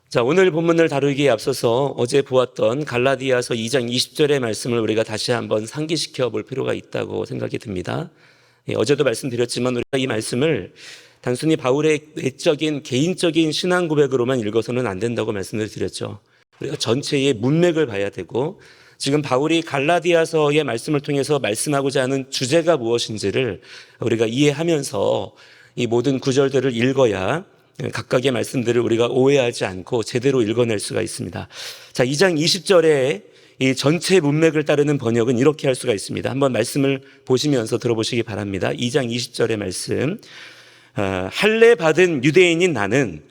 자, 오늘 본문을 다루기에 앞서서 어제 보았던 갈라디아서 2장 20절의 말씀을 우리가 다시 한번 상기시켜 볼 필요가 있다고 생각이 듭니다. 어제도 말씀드렸지만 우리가 이 말씀을 단순히 바울의 외적인 개인적인 신앙 고백으로만 읽어서는 안 된다고 말씀을 드렸죠. 우리가 전체의 문맥을 봐야 되고, 지금 바울이 갈라디아서의 말씀을 통해서 말씀하고자 하는 주제가 무엇인지를 우리가 이해하면서 이 모든 구절들을 읽어야 각각의 말씀들을 우리가 오해하지 않고 제대로 읽어낼 수가 있습니다. 자, 2장 20절에 이 전체 문맥을 따르는 번역은 이렇게 할 수가 있습니다. 한번 말씀을 보시면서 들어보시기 바랍니다. 2장 20절의 말씀. 할례 받은 유대인인 나는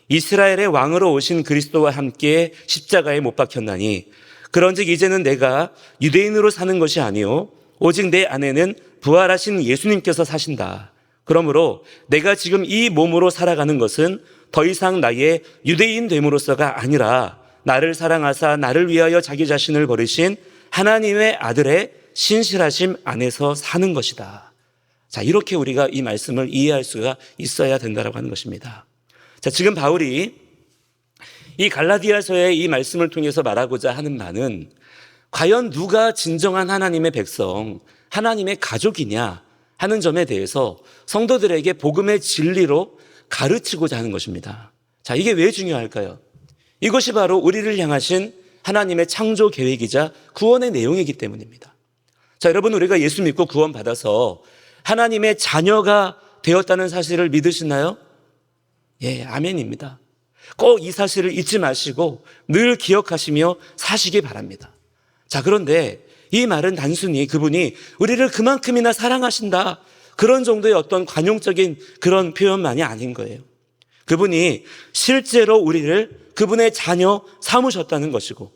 이스라엘의 왕으로 오신 그리스도와 함께 십자가에 못 박혔나니, 그런즉 이제는 내가 유대인으로 사는 것이 아니요 오직 내 안에는 부활하신 예수님께서 사신다. 그러므로 내가 지금 이 몸으로 살아가는 것은 더 이상 나의 유대인 됨으로써가 아니라 나를 사랑하사 나를 위하여 자기 자신을 버리신 하나님의 아들의 신실하심 안에서 사는 것이다. 자, 이렇게 우리가 이 말씀을 이해할 수가 있어야 된다고 하는 것입니다. 자, 지금 바울이 이 갈라디아서의 이 말씀을 통해서 말하고자 하는 말은 과연 누가 진정한 하나님의 백성, 하나님의 가족이냐 하는 점에 대해서 성도들에게 복음의 진리로 가르치고자 하는 것입니다. 자, 이게 왜 중요할까요? 이것이 바로 우리를 향하신 하나님의 창조 계획이자 구원의 내용이기 때문입니다. 자, 여러분, 우리가 예수 믿고 구원받아서 하나님의 자녀가 되었다는 사실을 믿으시나요? 예, 아멘입니다. 꼭 이 사실을 잊지 마시고 늘 기억하시며 사시기 바랍니다. 자, 그런데 이 말은 단순히 그분이 우리를 그만큼이나 사랑하신다, 그런 정도의 어떤 관용적인 그런 표현만이 아닌 거예요. 그분이 실제로 우리를 그분의 자녀 삼으셨다는 것이고,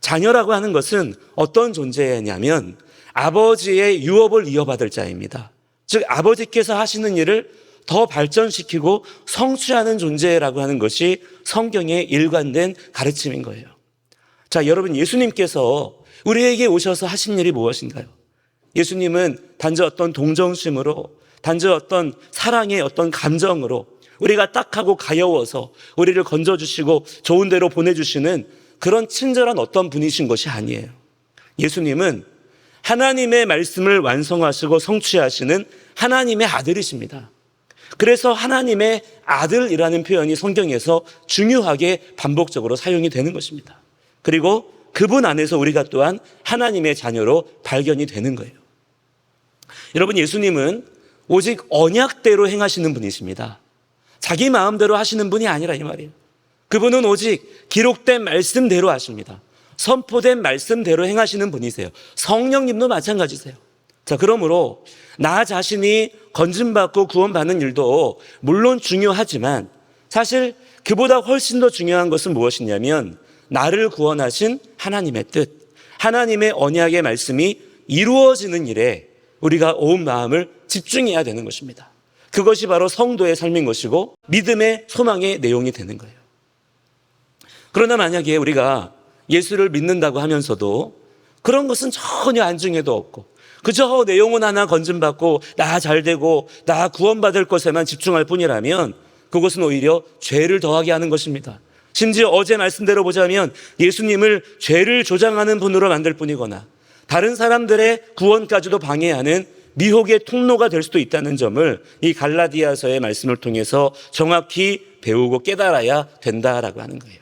자녀라고 하는 것은 어떤 존재냐면 아버지의 유업을 이어받을 자입니다. 즉 아버지께서 하시는 일을 더 발전시키고 성취하는 존재라고 하는 것이 성경의 일관된 가르침인 거예요. 자, 여러분, 예수님께서 우리에게 오셔서 하신 일이 무엇인가요? 예수님은 단지 어떤 동정심으로, 단지 어떤 사랑의 어떤 감정으로 우리가 딱하고 가여워서 우리를 건져주시고 좋은 데로 보내주시는 그런 친절한 어떤 분이신 것이 아니에요. 예수님은 하나님의 말씀을 완성하시고 성취하시는 하나님의 아들이십니다. 그래서 하나님의 아들이라는 표현이 성경에서 중요하게 반복적으로 사용이 되는 것입니다. 그리고 그분 안에서 우리가 또한 하나님의 자녀로 발견이 되는 거예요. 여러분, 예수님은 오직 언약대로 행하시는 분이십니다. 자기 마음대로 하시는 분이 아니라 이 말이에요. 그분은 오직 기록된 말씀대로 하십니다. 선포된 말씀대로 행하시는 분이세요. 성령님도 마찬가지세요. 자, 그러므로 나 자신이 건짐받고 구원받는 일도 물론 중요하지만 사실 그보다 훨씬 더 중요한 것은 무엇이냐면 나를 구원하신 하나님의 뜻, 하나님의 언약의 말씀이 이루어지는 일에 우리가 온 마음을 집중해야 되는 것입니다. 그것이 바로 성도의 삶인 것이고 믿음의 소망의 내용이 되는 거예요. 그러나 만약에 우리가 예수를 믿는다고 하면서도 그런 것은 전혀 안중에도 없고 그저 내 영혼 하나 건짐받고 나 잘되고 나 구원받을 것에만 집중할 뿐이라면 그것은 오히려 죄를 더하게 하는 것입니다. 심지어 어제 말씀대로 보자면 예수님을 죄를 조장하는 분으로 만들 뿐이거나 다른 사람들의 구원까지도 방해하는 미혹의 통로가 될 수도 있다는 점을 이 갈라디아서의 말씀을 통해서 정확히 배우고 깨달아야 된다라고 하는 거예요.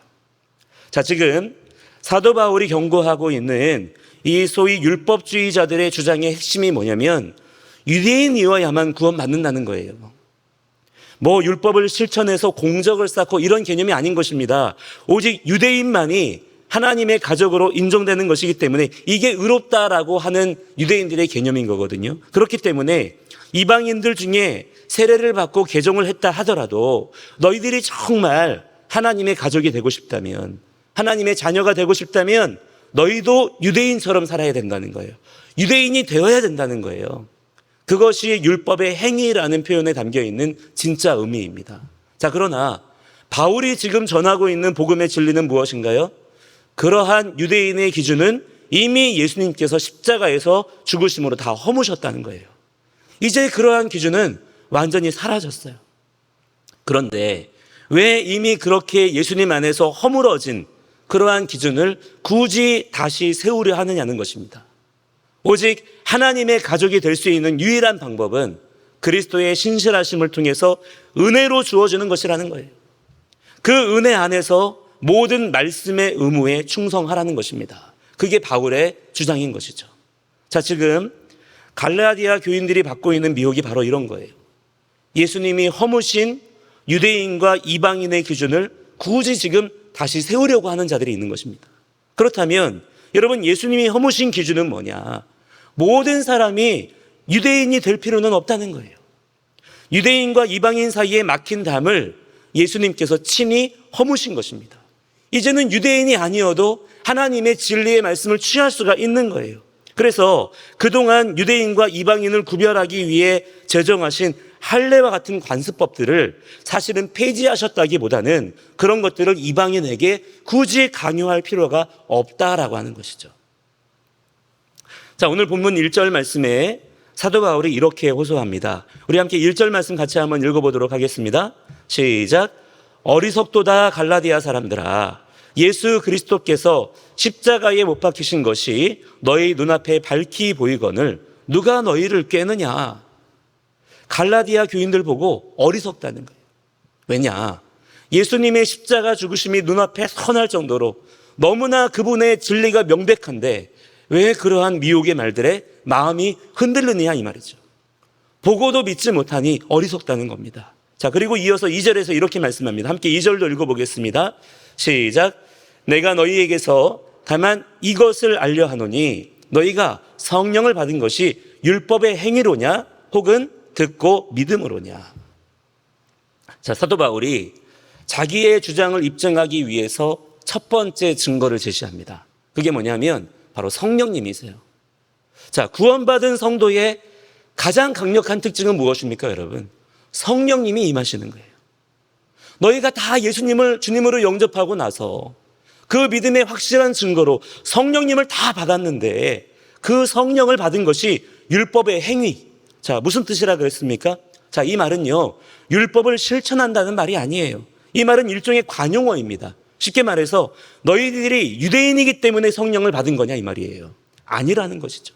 자, 지금 사도 바울이 경고하고 있는 이 소위 율법주의자들의 주장의 핵심이 뭐냐면 유대인이어야만 구원받는다는 거예요. 뭐 율법을 실천해서 공적을 쌓고 이런 개념이 아닌 것입니다. 오직 유대인만이 하나님의 가족으로 인정되는 것이기 때문에 이게 의롭다라고 하는 유대인들의 개념인 거거든요. 그렇기 때문에 이방인들 중에 세례를 받고 개종을 했다 하더라도 너희들이 정말 하나님의 가족이 되고 싶다면, 하나님의 자녀가 되고 싶다면 너희도 유대인처럼 살아야 된다는 거예요. 유대인이 되어야 된다는 거예요. 그것이 율법의 행위라는 표현에 담겨있는 진짜 의미입니다. 자, 그러나 바울이 지금 전하고 있는 복음의 진리는 무엇인가요? 그러한 유대인의 기준은 이미 예수님께서 십자가에서 죽으심으로 다 허무셨다는 거예요. 이제 그러한 기준은 완전히 사라졌어요. 그런데 왜 이미 그렇게 예수님 안에서 허물어진 그러한 기준을 굳이 다시 세우려 하느냐는 것입니다. 오직 하나님의 가족이 될 수 있는 유일한 방법은 그리스도의 신실하심을 통해서 은혜로 주어지는 것이라는 거예요. 그 은혜 안에서 모든 말씀의 의무에 충성하라는 것입니다. 그게 바울의 주장인 것이죠. 자, 지금 갈라디아 교인들이 받고 있는 미혹이 바로 이런 거예요. 예수님이 허무신 유대인과 이방인의 기준을 굳이 지금 다시 세우려고 하는 자들이 있는 것입니다. 그렇다면 여러분, 예수님이 허무신 기준은 뭐냐? 모든 사람이 유대인이 될 필요는 없다는 거예요. 유대인과 이방인 사이에 막힌 담을 예수님께서 친히 허무신 것입니다. 이제는 유대인이 아니어도 하나님의 진리의 말씀을 취할 수가 있는 거예요. 그래서 그동안 유대인과 이방인을 구별하기 위해 제정하신 할례와 같은 관습법들을 사실은 폐지하셨다기보다는 그런 것들을 이방인에게 굳이 강요할 필요가 없다라고 하는 것이죠. 자, 오늘 본문 1절 말씀에 사도 바울이 이렇게 호소합니다. 우리 함께 1절 말씀 같이 한번 읽어보도록 하겠습니다. 시작. 어리석도다 갈라디아 사람들아, 예수 그리스도께서 십자가에 못 박히신 것이 너희 눈앞에 밝히 보이거늘 누가 너희를 꾀느냐. 갈라디아 교인들 보고 어리석다는 거예요. 왜냐? 예수님의 십자가 죽으심이 눈앞에 선할 정도로 너무나 그분의 진리가 명백한데 왜 그러한 미혹의 말들에 마음이 흔들리느냐 이 말이죠. 보고도 믿지 못하니 어리석다는 겁니다. 자, 그리고 이어서 2절에서 이렇게 말씀합니다. 함께 2절도 읽어보겠습니다. 시작. 내가 너희에게서 다만 이것을 알려 하노니 너희가 성령을 받은 것이 율법의 행위로냐 혹은 듣고 믿음으로냐. 자, 사도 바울이 자기의 주장을 입증하기 위해서 첫 번째 증거를 제시합니다. 그게 뭐냐면 바로 성령님이세요. 자, 구원받은 성도의 가장 강력한 특징은 무엇입니까, 여러분? 성령님이 임하시는 거예요. 너희가 다 예수님을 주님으로 영접하고 나서 그 믿음의 확실한 증거로 성령님을 다 받았는데 그 성령을 받은 것이 율법의 행위. 자, 무슨 뜻이라 그랬습니까? 자, 이 말은요, 율법을 실천한다는 말이 아니에요. 이 말은 일종의 관용어입니다. 쉽게 말해서 너희들이 유대인이기 때문에 성령을 받은 거냐 이 말이에요. 아니라는 것이죠.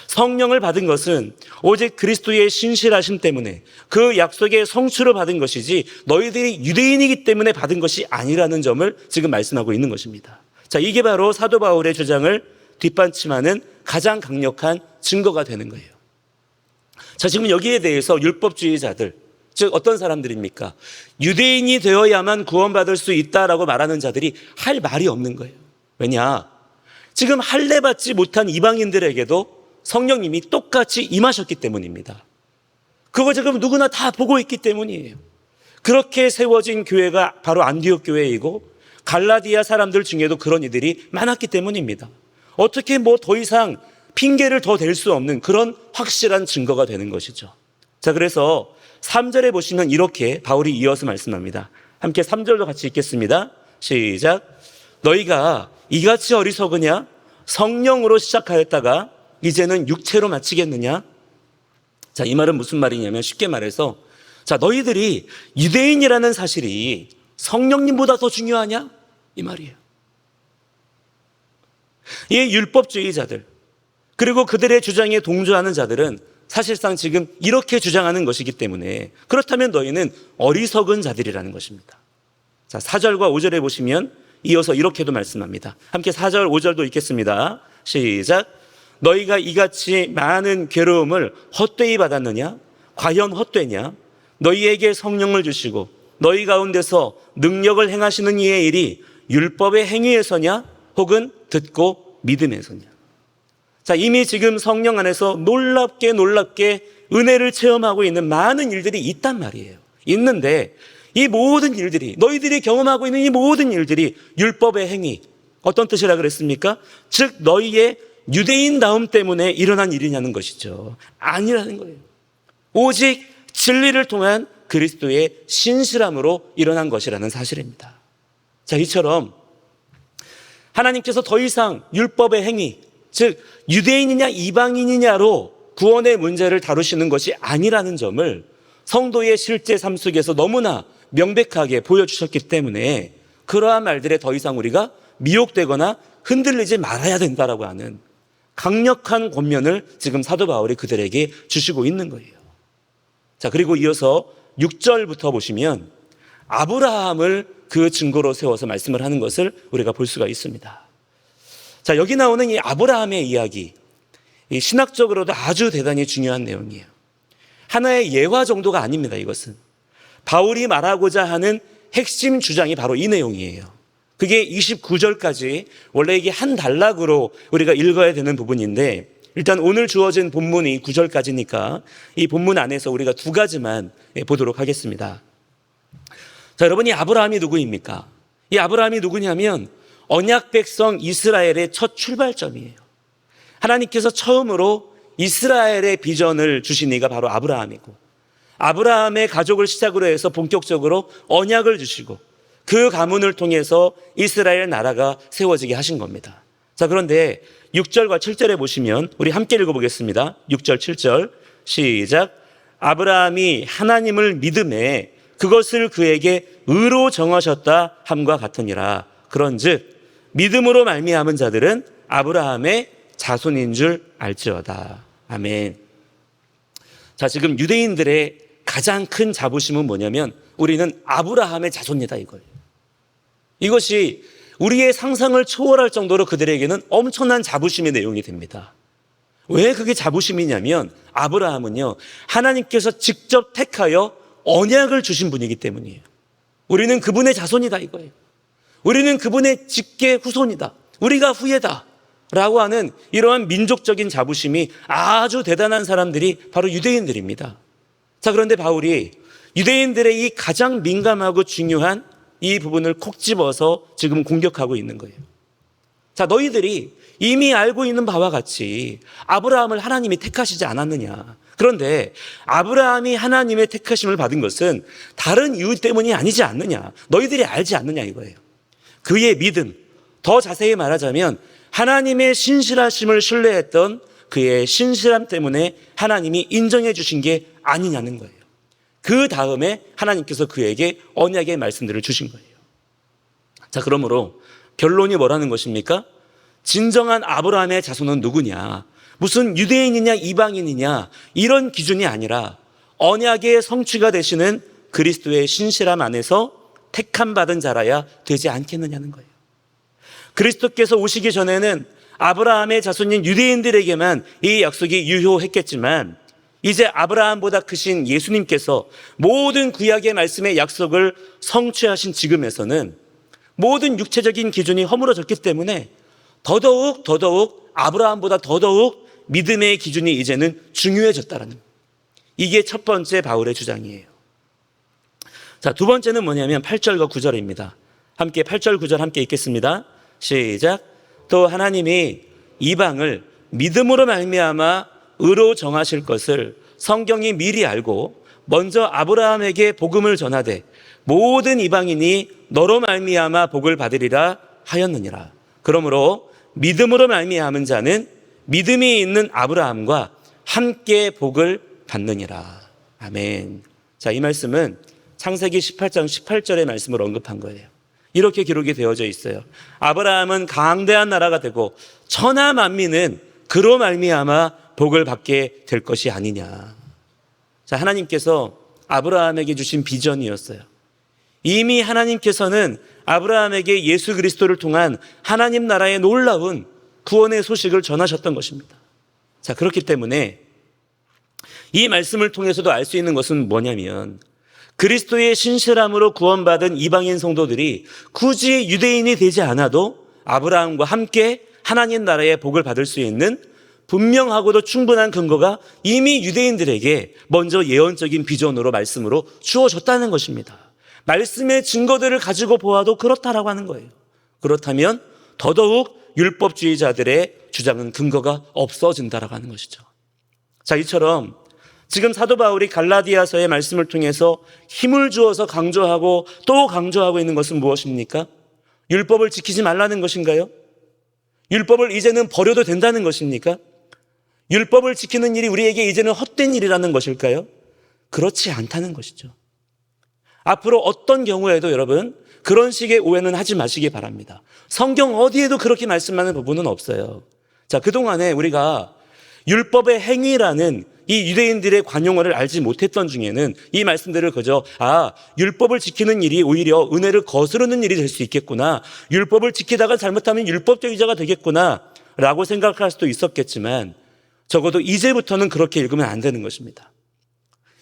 성령을 받은 것은 오직 그리스도의 신실하심 때문에 그 약속의 성취로 받은 것이지 너희들이 유대인이기 때문에 받은 것이 아니라는 점을 지금 말씀하고 있는 것입니다. 자, 이게 바로 사도 바울의 주장을 뒷받침하는 가장 강력한 증거가 되는 거예요. 자, 지금 여기에 대해서 율법주의자들, 즉 어떤 사람들입니까? 유대인이 되어야만 구원받을 수 있다라고 말하는 자들이 할 말이 없는 거예요. 왜냐? 지금 할례 받지 못한 이방인들에게도 성령님이 똑같이 임하셨기 때문입니다. 그거 지금 누구나 다 보고 있기 때문이에요. 그렇게 세워진 교회가 바로 안디옥 교회이고 갈라디아 사람들 중에도 그런 이들이 많았기 때문입니다. 어떻게 뭐 더 이상 핑계를 더 댈 수 없는 그런 확실한 증거가 되는 것이죠. 자, 그래서 3절에 보시면 이렇게 바울이 이어서 말씀합니다. 함께 3절도 같이 읽겠습니다. 시작. 너희가 이같이 어리석으냐? 성령으로 시작하였다가 이제는 육체로 마치겠느냐? 자, 이 말은 무슨 말이냐면 쉽게 말해서 자, 너희들이 유대인이라는 사실이 성령님보다 더 중요하냐? 이 말이에요. 이 율법주의자들 그리고 그들의 주장에 동조하는 자들은 사실상 지금 이렇게 주장하는 것이기 때문에 그렇다면 너희는 어리석은 자들이라는 것입니다. 자, 4절과 5절에 보시면 이어서 이렇게도 말씀합니다. 함께 4절, 5절도 읽겠습니다. 시작. 너희가 이같이 많은 괴로움을 헛되이 받았느냐? 과연 헛되냐? 너희에게 성령을 주시고 너희 가운데서 능력을 행하시는 이의 일이 율법의 행위에서냐? 혹은 듣고 믿음에서냐? 자, 이미 지금 성령 안에서 놀랍게 은혜를 체험하고 있는 많은 일들이 있단 말이에요. 있는데 이 모든 일들이, 너희들이 경험하고 있는 이 모든 일들이 율법의 행위, 어떤 뜻이라 그랬습니까? 즉 너희의 유대인다움 때문에 일어난 일이냐는 것이죠. 아니라는 거예요. 오직 진리를 통한 그리스도의 신실함으로 일어난 것이라는 사실입니다. 자, 이처럼 하나님께서 더 이상 율법의 행위, 즉 유대인이냐 이방인이냐로 구원의 문제를 다루시는 것이 아니라는 점을 성도의 실제 삶 속에서 너무나 명백하게 보여주셨기 때문에 그러한 말들에 더 이상 우리가 미혹되거나 흔들리지 말아야 된다라고 하는 강력한 권면을 지금 사도 바울이 그들에게 주시고 있는 거예요. 자, 그리고 이어서 6절부터 보시면 아브라함을 그 증거로 세워서 말씀을 하는 것을 우리가 볼 수가 있습니다. 자, 여기 나오는 이 아브라함의 이야기, 이 신학적으로도 아주 대단히 중요한 내용이에요. 하나의 예화 정도가 아닙니다. 이것은 바울이 말하고자 하는 핵심 주장이 바로 이 내용이에요. 그게 29절까지 원래 이게 한 단락으로 우리가 읽어야 되는 부분인데, 일단 오늘 주어진 본문이 9절까지니까 이 본문 안에서 우리가 두 가지만 보도록 하겠습니다. 자, 여러분, 이 아브라함이 누구입니까? 이 아브라함이 누구냐면 언약 백성 이스라엘의 첫 출발점이에요. 하나님께서 처음으로 이스라엘의 비전을 주신 이가 바로 아브라함이고, 아브라함의 가족을 시작으로 해서 본격적으로 언약을 주시고 그 가문을 통해서 이스라엘 나라가 세워지게 하신 겁니다. 자, 그런데 6절과 7절에 보시면 우리 함께 읽어보겠습니다. 6절 7절 시작. 아브라함이 하나님을 믿음에 그것을 그에게 의로 정하셨다 함과 같으니라. 그런즉 믿음으로 말미암은 자들은 아브라함의 자손인 줄 알지어다. 아멘. 자, 지금 유대인들의 가장 큰 자부심은 뭐냐면 우리는 아브라함의 자손이다 이거예요. 이것이 우리의 상상을 초월할 정도로 그들에게는 엄청난 자부심의 내용이 됩니다. 왜 그게 자부심이냐면 아브라함은요, 하나님께서 직접 택하여 언약을 주신 분이기 때문이에요. 우리는 그분의 자손이다 이거예요. 우리는 그분의 직계 후손이다. 우리가 후예다 라고 하는 이러한 민족적인 자부심이 아주 대단한 사람들이 바로 유대인들입니다. 자, 그런데 바울이 유대인들의 이 가장 민감하고 중요한 이 부분을 콕 집어서 지금 공격하고 있는 거예요. 자, 너희들이 이미 알고 있는 바와 같이 아브라함을 하나님이 택하시지 않았느냐. 그런데 아브라함이 하나님의 택하심을 받은 것은 다른 이유 때문이 아니지 않느냐. 너희들이 알지 않느냐 이거예요. 그의 믿음, 더 자세히 말하자면 하나님의 신실하심을 신뢰했던 그의 신실함 때문에 하나님이 인정해 주신 게 아니냐는 거예요. 그 다음에 하나님께서 그에게 언약의 말씀들을 주신 거예요. 자, 그러므로 결론이 뭐라는 것입니까? 진정한 아브라함의 자손은 누구냐? 무슨 유대인이냐 이방인이냐 이런 기준이 아니라 언약의 성취가 되시는 그리스도의 신실함 안에서 택함 받은 자라야 되지 않겠느냐는 거예요. 그리스도께서 오시기 전에는 아브라함의 자손인 유대인들에게만 이 약속이 유효했겠지만 이제 아브라함보다 크신 예수님께서 모든 구약의 말씀의 약속을 성취하신 지금에서는 모든 육체적인 기준이 허물어졌기 때문에 더더욱 아브라함보다 더더욱 믿음의 기준이 이제는 중요해졌다라는, 이게 첫 번째 바울의 주장이에요. 자, 두 번째는 뭐냐면 8절과 9절입니다. 함께 8절 9절 함께 읽겠습니다. 시작. 또 하나님이 이방을 믿음으로 말미암아 의로 정하실 것을 성경이 미리 알고 먼저 아브라함에게 복음을 전하되 모든 이방인이 너로 말미암아 복을 받으리라 하였느니라. 그러므로 믿음으로 말미암은 자는 믿음이 있는 아브라함과 함께 복을 받느니라. 아멘. 자, 이 말씀은 창세기 18장 18절의 말씀을 언급한 거예요. 이렇게 기록이 되어져 있어요. 아브라함은 강대한 나라가 되고 천하 만민은 그로 말미암아 복을 받게 될 것이 아니냐. 자, 하나님께서 아브라함에게 주신 비전이었어요. 이미 하나님께서는 아브라함에게 예수 그리스도를 통한 하나님 나라의 놀라운 구원의 소식을 전하셨던 것입니다. 자, 그렇기 때문에 이 말씀을 통해서도 알 수 있는 것은 뭐냐면 그리스도의 신실함으로 구원받은 이방인 성도들이 굳이 유대인이 되지 않아도 아브라함과 함께 하나님 나라의 복을 받을 수 있는 분명하고도 충분한 근거가 이미 유대인들에게 먼저 예언적인 비전으로 말씀으로 주어졌다는 것입니다. 말씀의 증거들을 가지고 보아도 그렇다라고 하는 거예요. 그렇다면 더더욱 율법주의자들의 주장은 근거가 없어진다라고 하는 것이죠. 자, 이처럼 지금 사도 바울이 갈라디아서의 말씀을 통해서 힘을 주어서 강조하고 또 강조하고 있는 것은 무엇입니까? 율법을 지키지 말라는 것인가요? 율법을 이제는 버려도 된다는 것입니까? 율법을 지키는 일이 우리에게 이제는 헛된 일이라는 것일까요? 그렇지 않다는 것이죠. 앞으로 어떤 경우에도 여러분 그런 식의 오해는 하지 마시기 바랍니다. 성경 어디에도 그렇게 말씀하는 부분은 없어요. 자, 그동안에 우리가 율법의 행위라는 이 유대인들의 관용어를 알지 못했던 중에는 이 말씀들을 그저 율법을 지키는 일이 오히려 은혜를 거스르는 일이 될 수 있겠구나, 율법을 지키다가 잘못하면 율법주의자가 되겠구나 라고 생각할 수도 있었겠지만 적어도 이제부터는 그렇게 읽으면 안 되는 것입니다.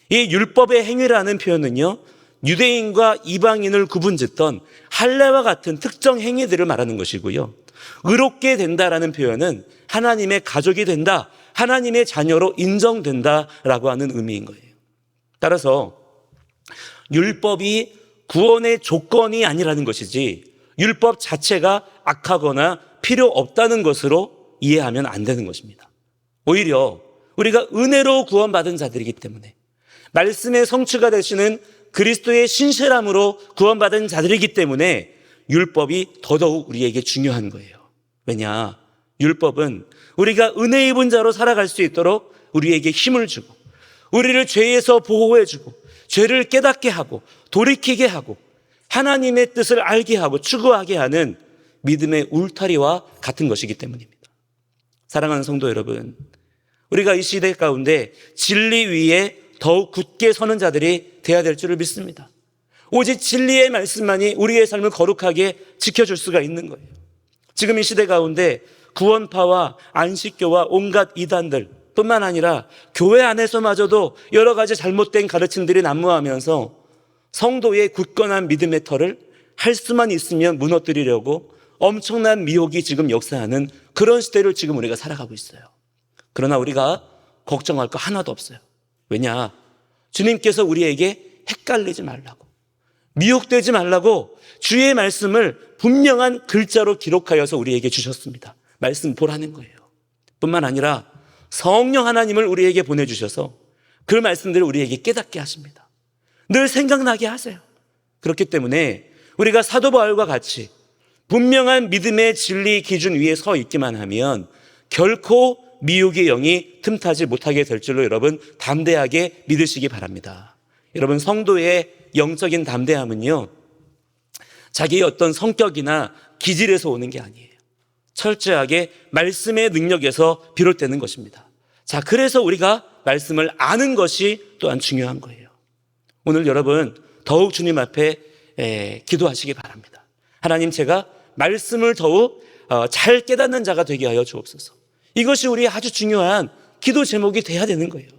이 율법의 행위라는 표현은요, 유대인과 이방인을 구분짓던 할례와 같은 특정 행위들을 말하는 것이고요, 의롭게 된다라는 표현은 하나님의 가족이 된다, 하나님의 자녀로 인정된다라고 하는 의미인 거예요. 따라서 율법이 구원의 조건이 아니라는 것이지 율법 자체가 악하거나 필요 없다는 것으로 이해하면 안 되는 것입니다. 오히려 우리가 은혜로 구원받은 자들이기 때문에, 말씀의 성취가 되시는 그리스도의 신실함으로 구원받은 자들이기 때문에 율법이 더더욱 우리에게 중요한 거예요. 왜냐? 율법은 우리가 은혜 입은 자로 살아갈 수 있도록 우리에게 힘을 주고, 우리를 죄에서 보호해주고, 죄를 깨닫게 하고 돌이키게 하고 하나님의 뜻을 알게 하고 추구하게 하는 믿음의 울타리와 같은 것이기 때문입니다. 사랑하는 성도 여러분, 우리가 이 시대 가운데 진리 위에 더욱 굳게 서는 자들이 되어야 될 줄을 믿습니다. 오직 진리의 말씀만이 우리의 삶을 거룩하게 지켜줄 수가 있는 거예요. 지금 이 시대 가운데 구원파와 안식교와 온갖 이단들 뿐만 아니라 교회 안에서마저도 여러 가지 잘못된 가르침들이 난무하면서 성도의 굳건한 믿음의 터를 할 수만 있으면 무너뜨리려고 엄청난 미혹이 지금 역사하는 그런 시대를 지금 우리가 살아가고 있어요. 그러나 우리가 걱정할 거 하나도 없어요. 왜냐? 주님께서 우리에게 헷갈리지 말라고, 미혹되지 말라고 주의 말씀을 분명한 글자로 기록하여서 우리에게 주셨습니다. 말씀 보라는 거예요. 뿐만 아니라 성령 하나님을 우리에게 보내주셔서 그 말씀들을 우리에게 깨닫게 하십니다. 늘 생각나게 하세요. 그렇기 때문에 우리가 사도 바울과 같이 분명한 믿음의 진리 기준 위에 서 있기만 하면 결코 미혹의 영이 틈타지 못하게 될 줄로 여러분 담대하게 믿으시기 바랍니다. 여러분, 성도의 영적인 담대함은요, 자기의 어떤 성격이나 기질에서 오는 게 아니에요. 철저하게 말씀의 능력에서 비롯되는 것입니다. 자, 그래서 우리가 말씀을 아는 것이 또한 중요한 거예요. 오늘 여러분 더욱 주님 앞에 기도하시기 바랍니다. 하나님, 제가 말씀을 더욱 잘 깨닫는 자가 되게 하여 주옵소서. 이것이 우리의 아주 중요한 기도 제목이 돼야 되는 거예요.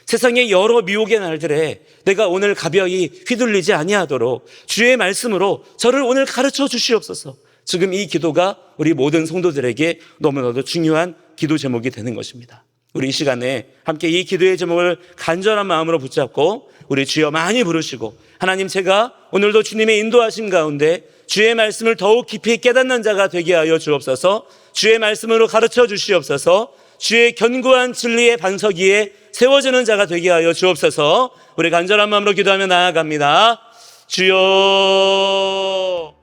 세상의 여러 미혹의 날들에 내가 오늘 가벼이 휘둘리지 아니하도록 주의 말씀으로 저를 오늘 가르쳐 주시옵소서. 지금 이 기도가 우리 모든 성도들에게 너무나도 중요한 기도 제목이 되는 것입니다. 우리 이 시간에 함께 이 기도의 제목을 간절한 마음으로 붙잡고 우리 주여 많이 부르시고, 하나님, 제가 오늘도 주님의 인도하심 가운데 주의 말씀을 더욱 깊이 깨닫는 자가 되게 하여 주옵소서. 주의 말씀으로 가르쳐 주시옵소서. 주의 견고한 진리의 반석 위에 세워지는 자가 되게 하여 주옵소서. 우리 간절한 마음으로 기도하며 나아갑니다. 주여.